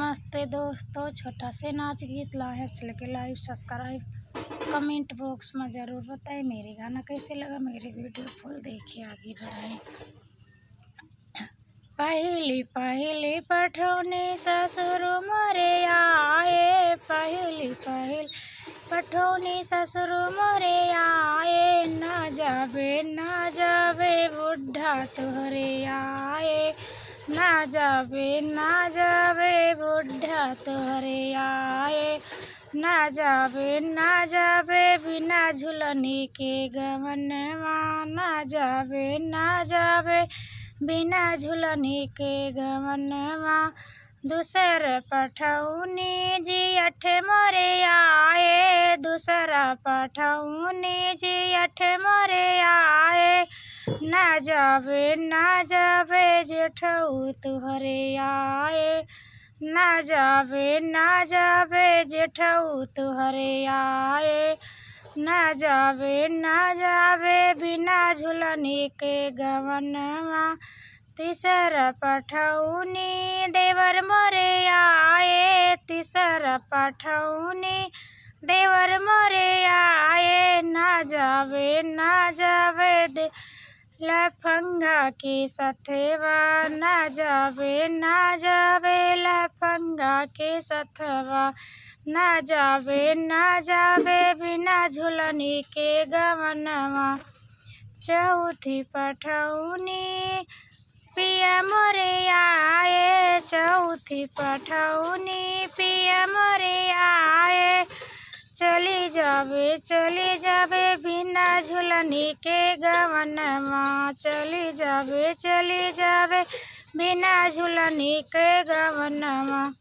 नमस्ते दोस्तों, छोटा से नाच गीत लाए चल के लाइव सब्सक्राइब कमेंट बॉक्स में ज़रूर बताएं मेरे गाना कैसे लगा। मेरे वीडियो फुल देखिए, आगे बढ़ाएं। पहली पहली पठौनी ससुर मोरे आए, पहली पहली पठौनी ससुर मोरे आए। ना जावे बुढ़ा तोहरे आए, ना जावे बुढ़ा तोहरे आए। ना जावे बिना झुलनी के गवनवा, ना जावे बिना झुलनी के गवनवा। दूसर पठौनी जियठ मोरे आए, दूसरा पठौनी जियठ मोरे आए। ना जावे जेठऊ तुहरे आए, ना जावे जेठऊ तुहरे आए। ना जावे बिना झुलनी के गवनवा। तीसर पठौनी देवर मोरे आए, तीसर पठौनी देवर मोरे आए। ना जावे लफंगा के सथवा, ना जावे लफंगा के सथवा। ना जावे बिना झुलनी के गवनवा। चौथी पठौनी पिया मोरे आए, चौथी पठौनी पिया मोरे आए। चली जावे बिना झुलनी के गवनवा, चली जावे बिना झुलनी के गवनवा।